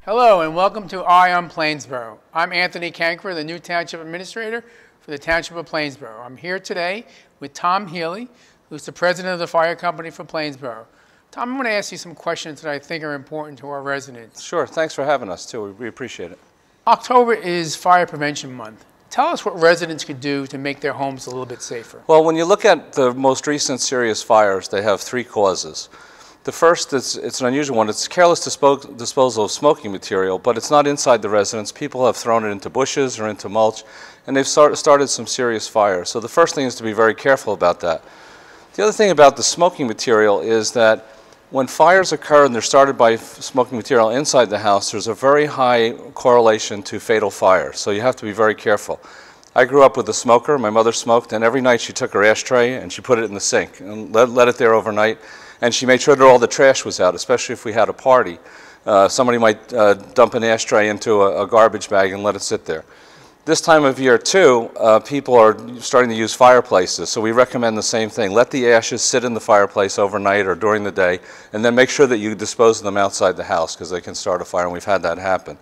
Hello and welcome to Eye on Plainsboro. I'm Anthony Cancro, the new Township Administrator for the Township of Plainsboro. I'm here today with Tom Healey, who's the President of the Fire Company for Plainsboro. Tom, I'm going to ask you some questions that I think are important to our residents. Sure, thanks for having us too. We appreciate it. October is Fire Prevention Month. Tell us what residents could do to make their homes a little bit safer. Well, when you look at the most recent serious fires, they have three causes. The first, it's an unusual one. It's careless disposal of smoking material, but it's not inside the residence. People have thrown it into bushes or into mulch, and they've started some serious fires. So the first thing is to be very careful about that. The other thing about the smoking material is that when fires occur and they're started by smoking material inside the house, there's a very high correlation to fatal fire. So you have to be very careful. I grew up with a smoker. My mother smoked, and every night she took her ashtray and she put it in the sink and let it there overnight. And she made sure that all the trash was out, especially if we had a party. Somebody might dump an ashtray into a garbage bag and let it sit there. This time of year, too, people are starting to use fireplaces, so we recommend the same thing. Let the ashes sit in the fireplace overnight or during the day, and then make sure that you dispose of them outside the house because they can start a fire, and we've had that happen.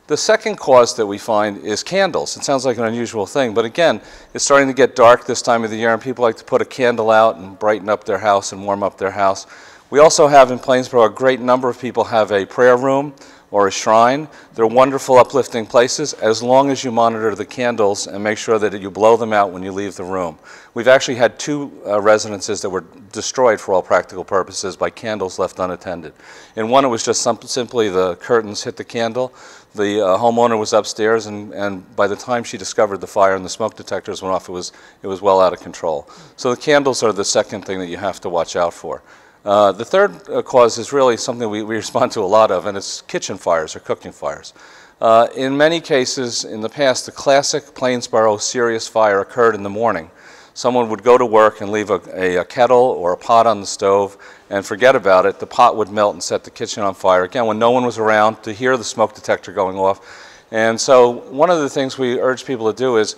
The second cause that we find is candles. It sounds like an unusual thing, but again, it's starting to get dark this time of the year, and people like to put a candle out and brighten up their house and warm up their house. We also have in Plainsboro, a great number of people have a prayer room or a shrine. They're wonderful, uplifting places as long as you monitor the candles and make sure that you blow them out when you leave the room. We've actually had two residences that were destroyed for all practical purposes by candles left unattended. In one, it was just simply the curtains hit the candle. The homeowner was upstairs, and by the time she discovered the fire and the smoke detectors went off, it was well out of control. So the candles are the second thing that you have to watch out for. The third cause is really something we respond to a lot of, and it's kitchen fires or cooking fires. In many cases in the past, the classic Plainsboro serious fire occurred in the morning. Someone would go to work and leave a kettle or a pot on the stove and forget about it. The pot would melt and set the kitchen on fire, again, when no one was around to hear the smoke detector going off. And so one of the things we urge people to do is,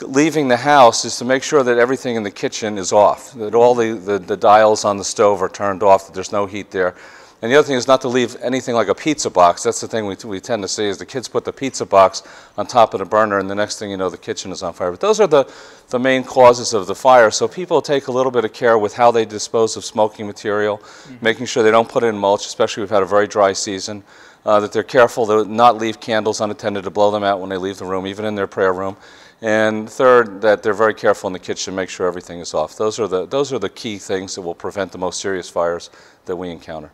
leaving the house, is to make sure that everything in the kitchen is off, that all the dials on the stove are turned off, that there's no heat there. And the other thing is not to leave anything like a pizza box. That's the thing we tend to see, is the kids put the pizza box on top of the burner, and the next thing you know, the kitchen is on fire. But those are the main causes of the fire. So people take a little bit of care with how they dispose of smoking material, making sure they don't put it in mulch, especially we've had a very dry season, that they're careful to not leave candles unattended, to blow them out when they leave the room, even in their prayer room. And third, that they're very careful in the kitchen, make sure everything is off. Those are the key things that will prevent the most serious fires that we encounter.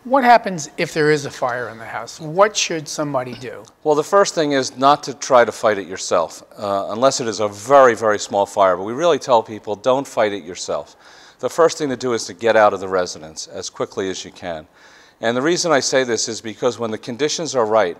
What happens if there is a fire in the house? What should somebody do? Well, the first thing is not to try to fight it yourself, unless it is a very, very small fire. But we really tell people, don't fight it yourself. The first thing to do is to get out of the residence as quickly as you can. And the reason I say this is because when the conditions are right,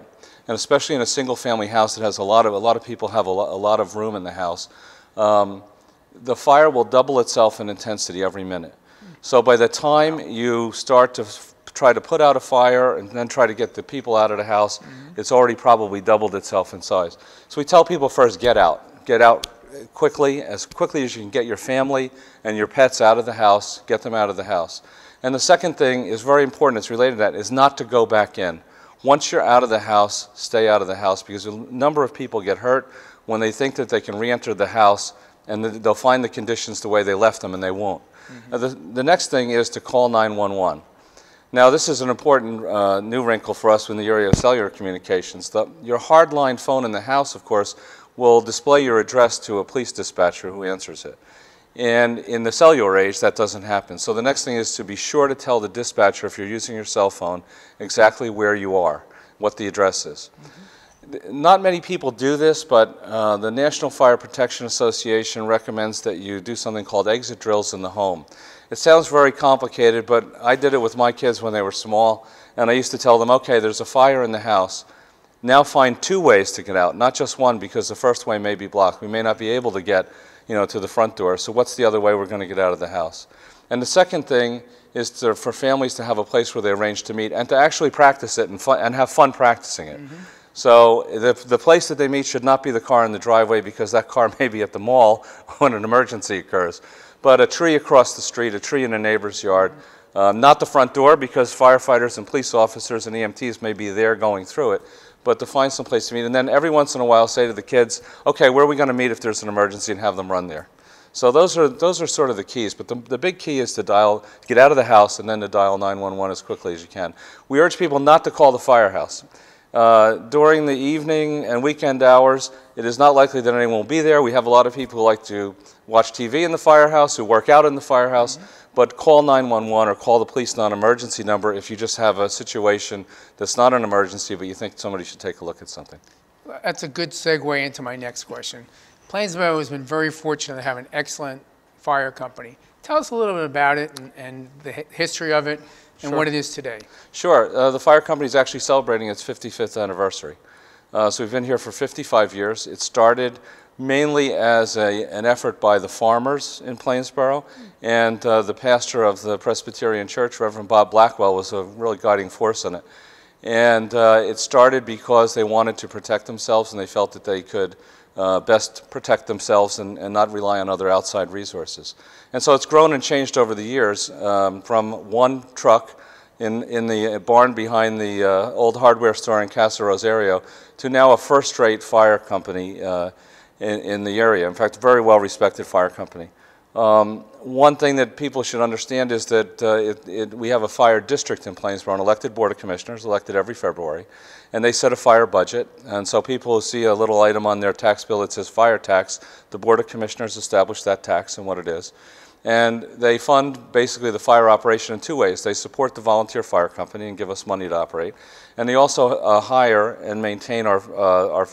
and especially in a single-family house that has a lot of people have a lot of room in the house, the fire will double itself in intensity every minute. So by the time you start to try to put out a fire and then try to get the people out of the house, it's already probably doubled itself in size. So we tell people first, get out. Get out quickly as you can get your family and your pets out of the house, get them out of the house. And the second thing is very important, it's related to that, is not to go back in. Once you're out of the house, stay out of the house, because a number of people get hurt when they think that they can re-enter the house and they'll find the conditions the way they left them, and they won't. Now, the next thing is to call 911. Now, this is an important new wrinkle for us in the area of cellular communications. Your hardline phone in the house, of course, will display your address to a police dispatcher who answers it. And in the cellular age, that doesn't happen. So the next thing is to be sure to tell the dispatcher, if you're using your cell phone, exactly where you are, what the address is. Not many people do this, but the National Fire Protection Association recommends that you do something called exit drills in the home. It sounds very complicated, but I did it with my kids when they were small, and I used to tell them, okay, there's a fire in the house. Now find two ways to get out, not just one, because the first way may be blocked. We may not be able to get to the front door, so what's the other way we're going to get out of the house? And the second thing is for families to have a place where they arrange to meet and to actually practice it and have fun practicing it. So the place that they meet should not be the car in the driveway, because that car may be at the mall when an emergency occurs. But a tree across the street, a tree in a neighbor's yard, Not the front door, because firefighters and police officers and EMTs may be there going through it, but to find some place to meet. And then every once in a while say to the kids, okay, where are we going to meet if there's an emergency, and have them run there. So those are sort of the keys, but the big key is to get out of the house and then to dial 911 as quickly as you can. We urge people not to call the firehouse. During the evening and weekend hours, it is not likely that anyone will be there. We have a lot of people who like to watch TV in the firehouse, who work out in the firehouse, but call 911 or call the police non-emergency number if you just have a situation that's not an emergency, but you think somebody should take a look at something. That's a good segue into my next question. Plainsboro has been very fortunate to have an excellent fire company. Tell us a little bit about it and the history of it and what it is today. Sure. The fire company is actually celebrating its 55th anniversary. So we've been here for 55 years. It started mainly as an effort by the farmers in Plainsboro, and the pastor of the Presbyterian Church, Reverend Bob Blackwell, was a really guiding force in it. And it started because they wanted to protect themselves, and they felt that they could best protect themselves and not rely on other outside resources. And so it's grown and changed over the years from one truck in the barn behind the old hardware store in Casa Rosario to now a first-rate fire company in the area. In fact, a very well-respected fire company. One thing that people should understand is that we have a fire district in Plainsboro, an elected board of commissioners, elected every February, and they set a fire budget. And so people who see a little item on their tax bill that says fire tax, the board of commissioners establish that tax and what it is. And they fund basically the fire operation in two ways. They support the volunteer fire company and give us money to operate. And they also hire and maintain our career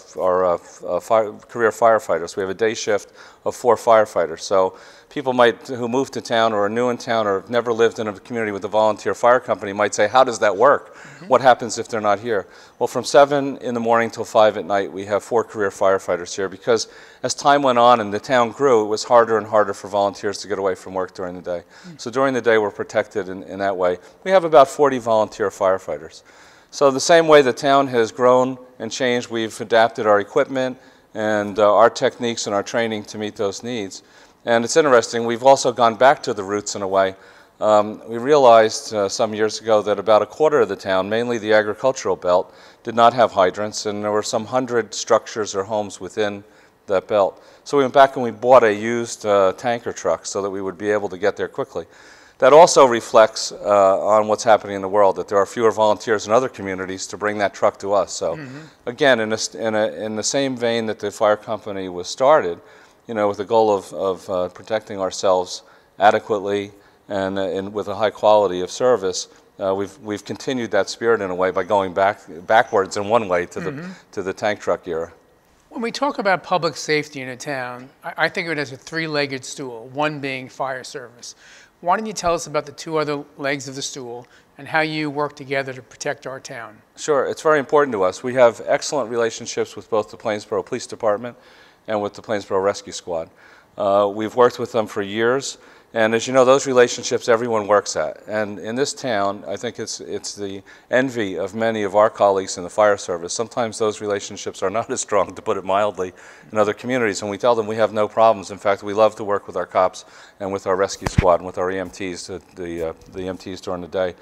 firefighters. We have a day shift of 4 firefighters. So people who move to town or are new in town or have never lived in a community with a volunteer fire company might say, how does that work? What happens if they're not here? Well, from 7 in the morning till 5 at night, we have 4 career firefighters here, because as time went on and the town grew, it was harder and harder for volunteers to get away from work during the day. So during the day, we're protected in that way. We have about 40 volunteer firefighters. So the same way the town has grown and changed, we've adapted our equipment and our techniques and our training to meet those needs. And it's interesting, we've also gone back to the roots in a way. We realized some years ago that about a quarter of the town, mainly the agricultural belt, did not have hydrants, and there were some 100 structures or homes within that belt. So we went back and we bought a used tanker truck so that we would be able to get there quickly. That also reflects on what's happening in the world, that there are fewer volunteers in other communities to bring that truck to us. So again, in the same vein that the fire company was started, with the goal of protecting ourselves adequately and with a high quality of service, we've continued that spirit in a way by going backwards in one way to the tank truck era. When we talk about public safety in a town, I think of it as a 3-legged stool, one being fire service. Why don't you tell us about the 2 other legs of the stool and how you work together to protect our town? Sure, it's very important to us. We have excellent relationships with both the Plainsboro Police Department and with the Plainsboro Rescue Squad. We've worked with them for years, and as you know, those relationships everyone works at. And in this town, I think it's the envy of many of our colleagues in the fire service. Sometimes those relationships are not as strong, to put it mildly, in other communities, and we tell them we have no problems. In fact, we love to work with our cops and with our rescue squad and with our EMTs, the EMTs during the day.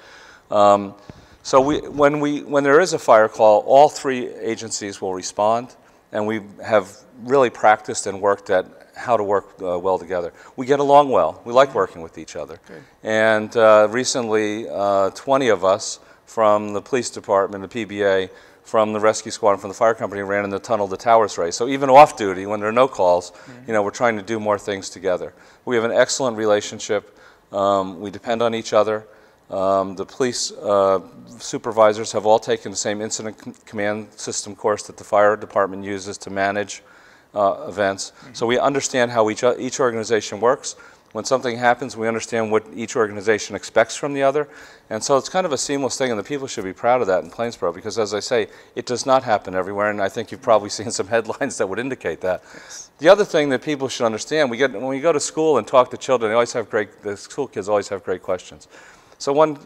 So when there is a fire call, all 3 agencies will respond, and we have really practiced and worked at how to work well together. We get along well. We like working with each other. Good. And recently, 20 of us from the police department, the PBA, from the rescue squad, and from the fire company ran in the Tunnel to Towers race. So even off duty, when there are no calls, we're trying to do more things together. We have an excellent relationship. We depend on each other. The police supervisors have all taken the same incident command system course that the fire department uses to manage events. So we understand how each organization works. When something happens, we understand what each organization expects from the other. And so it's kind of a seamless thing, and the people should be proud of that in Plainsboro, because as I say, it does not happen everywhere, and I think you've probably seen some headlines that would indicate that. Yes. The other thing that people should understand, when we go to school and talk to children, the school kids always have great questions. So one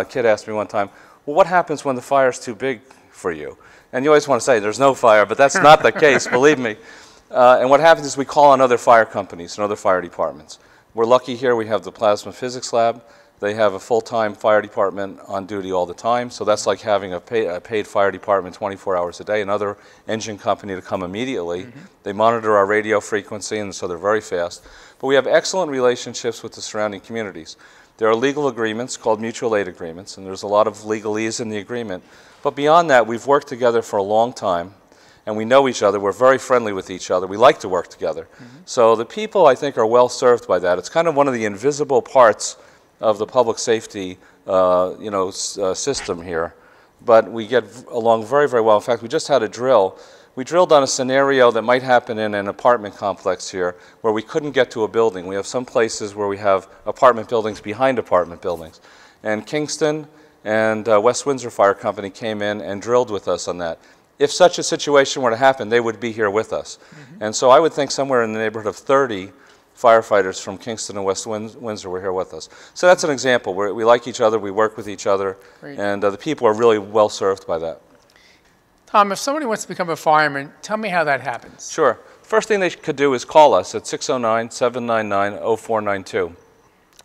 kid asked me one time, well, what happens when the fire's too big for you? And you always want to say, there's no fire, but that's not the case, believe me. And what happens is we call on other fire companies and other fire departments. We're lucky here we have the plasma physics lab They have a full-time fire department on duty all the time, so that's like having a paid fire department 24 hours a day, another engine company to come immediately. They monitor our radio frequency, and so they're very fast. But we have excellent relationships with the surrounding communities. There are legal agreements called mutual aid agreements, and there's a lot of legalese in the agreement. But beyond that, we've worked together for a long time, and we know each other. We're very friendly with each other. We like to work together. So the people, I think, are well served by that. It's kind of one of the invisible parts of the public safety system here. But we get along very, very well. In fact, we just had a drill. We drilled on a scenario that might happen in an apartment complex here where we couldn't get to a building. We have some places where we have apartment buildings behind apartment buildings. And Kingston and West Windsor Fire Company came in and drilled with us on that. If such a situation were to happen, they would be here with us. And so I would think somewhere in the neighborhood of 30 firefighters from Kingston and West Windsor were here with us. So that's an example where we like each other, we work with each other, and the people are really well served by that. Tom, if somebody wants to become a fireman, tell me how that happens. Sure. First thing they could do is call us at 609-799-0492.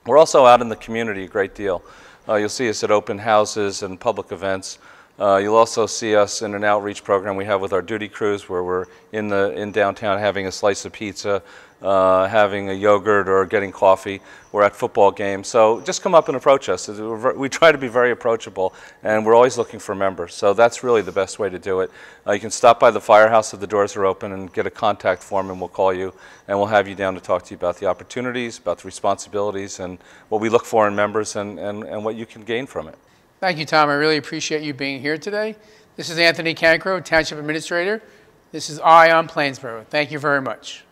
We're also out in the community a great deal. You'll see us at open houses and public events. You'll also see us in an outreach program we have with our duty crews where we're in downtown having a slice of pizza, having a yogurt or getting coffee. We're at football games. So just come up and approach us. We try to be very approachable, and we're always looking for members. So that's really the best way to do it. You can stop by the firehouse if the doors are open and get a contact form, and we'll call you, and we'll have you down to talk to you about the opportunities, about the responsibilities, and what we look for in members and what you can gain from it. Thank you, Tom. I really appreciate you being here today. This is Anthony Cancro, Township Administrator. This is Eye on Plainsboro. Thank you very much.